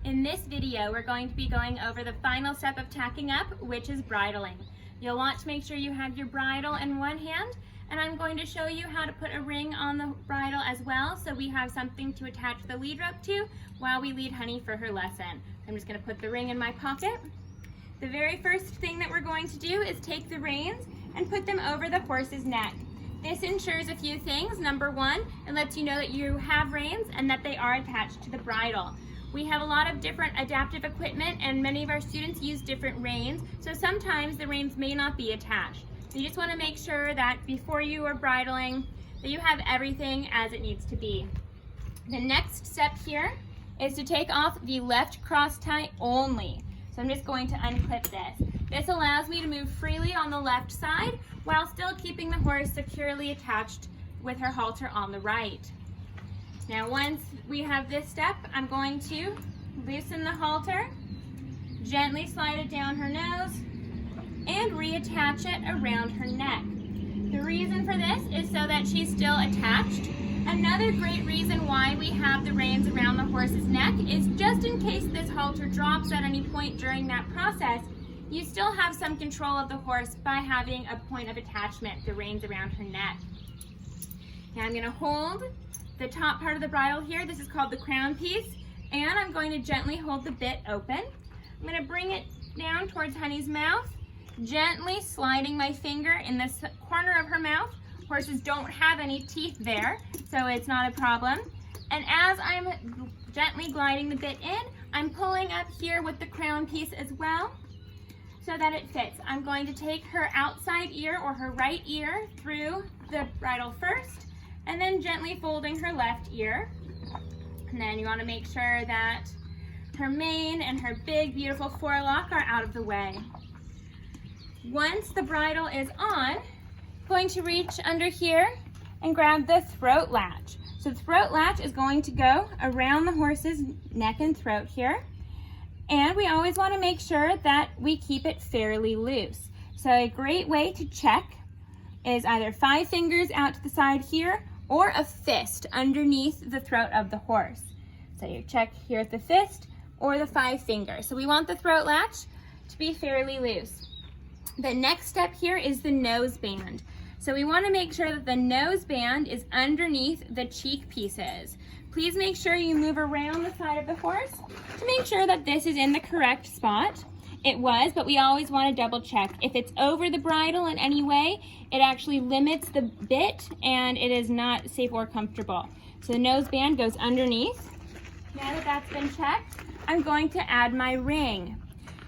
In this video, we're going to be going over the final step of tacking up, which is bridling. You'll want to make sure you have your bridle in one hand, and I'm going to show you how to put a ring on the bridle as well, so we have something to attach the lead rope to while we lead Honey for her lesson. I'm just going to put the ring in my pocket. The very first thing that we're going to do is take the reins and put them over the horse's neck. This ensures a few things. Number one, it lets you know that you have reins and that they are attached to the bridle. We have a lot of different adaptive equipment and many of our students use different reins, so sometimes the reins may not be attached. So you just want to make sure that before you are bridling that you have everything as it needs to be. The next step here is to take off the left cross tie only. So I'm just going to unclip this. This allows me to move freely on the left side while still keeping the horse securely attached with her halter on the right. Now once we have this step, I'm going to loosen the halter, gently slide it down her nose, and reattach it around her neck. The reason for this is so that she's still attached. Another great reason why we have the reins around the horse's neck is just in case this halter drops at any point during that process, you still have some control of the horse by having a point of attachment, the reins around her neck. Now I'm going to hold the top part of the bridle here. This is called the crown piece, and I'm going to gently hold the bit open. I'm going to bring it down towards Honey's mouth, gently sliding my finger in this corner of her mouth. Horses don't have any teeth there, so it's not a problem. And as I'm gently gliding the bit in, I'm pulling up here with the crown piece as well so that it fits. I'm going to take her outside ear or her right ear through the bridle first, and then gently folding her left ear. And then you want to make sure that her mane and her big, beautiful forelock are out of the way. Once the bridle is on, I'm going to reach under here and grab the throat latch. So the throat latch is going to go around the horse's neck and throat here. And we always want to make sure that we keep it fairly loose. So a great way to check is either 5 fingers out to the side here or a fist underneath the throat of the horse. So you check here at the fist or the 5 fingers. So we want the throat latch to be fairly loose. The next step here is the noseband. So we want to make sure that the noseband is underneath the cheek pieces. Please make sure you move around the side of the horse to make sure that this is in the correct spot. It was, but we always want to double check. If it's over the bridle in any way, it actually limits the bit and it is not safe or comfortable. So the noseband goes underneath. Now that that's been checked, I'm going to add my ring.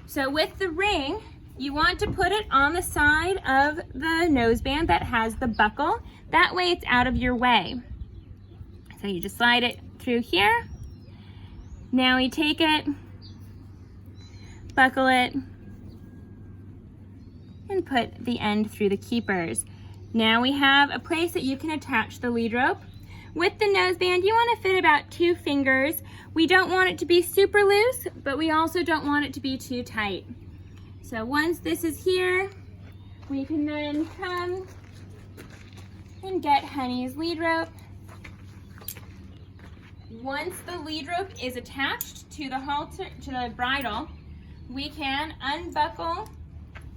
So with the ring, you want to put it on the side of the noseband that has the buckle. That way it's out of your way. So you just slide it through here. Now we take it, buckle it, and put the end through the keepers. Now we have a place that you can attach the lead rope. With the noseband, you want to fit about 2 fingers. We don't want it to be super loose, but we also don't want it to be too tight. So once this is here, we can then come and get Honey's lead rope. Once the lead rope is attached to the halter, to the bridle, we can unbuckle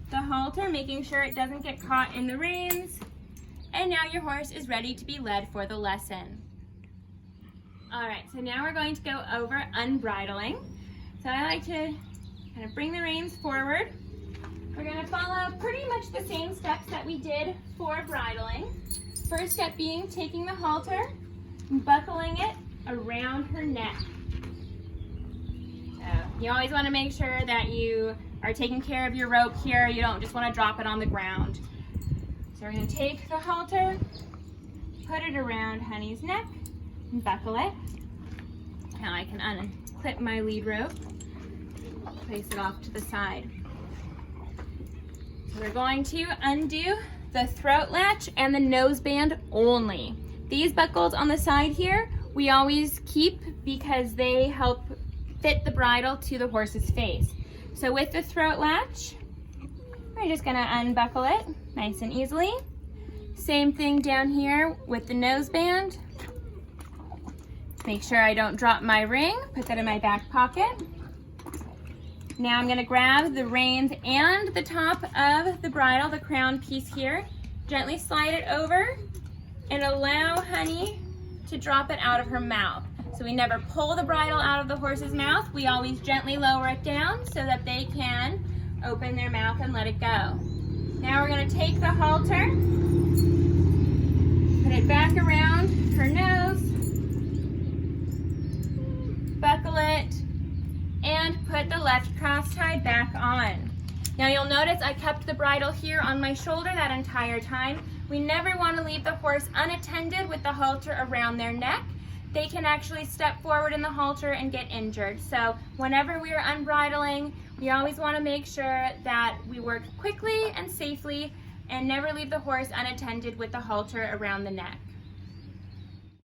the halter, making sure it doesn't get caught in the reins. And now your horse is ready to be led for the lesson. All right, so now we're going to go over unbridling. So I like to kind of bring the reins forward. We're going to follow pretty much the same steps that we did for bridling. First step being taking the halter and buckling it around her neck. So you always want to make sure that you are taking care of your rope here. You don't just want to drop it on the ground. So we're going to take the halter, put it around Honey's neck, and buckle it. Now I can unclip my lead rope, place it off to the side. So we're going to undo the throat latch and the noseband only. These buckles on the side here, we always keep because they help fit the bridle to the horse's face. So with the throat latch, we're just gonna unbuckle it nice and easily. Same thing down here with the noseband. Make sure I don't drop my ring. Put that in my back pocket. Now I'm gonna grab the reins and the top of the bridle, the crown piece here. Gently slide it over and allow Honey to drop it out of her mouth. So we never pull the bridle out of the horse's mouth. We always gently lower it down so that they can open their mouth and let it go. Now we're gonna take the halter, put it back around her nose, buckle it, and put the left cross tie back on. Now you'll notice I kept the bridle here on my shoulder that entire time. We never want to leave the horse unattended with the halter around their neck. They can actually step forward in the halter and get injured. So whenever we are unbridling, we always want to make sure that we work quickly and safely and never leave the horse unattended with the halter around the neck.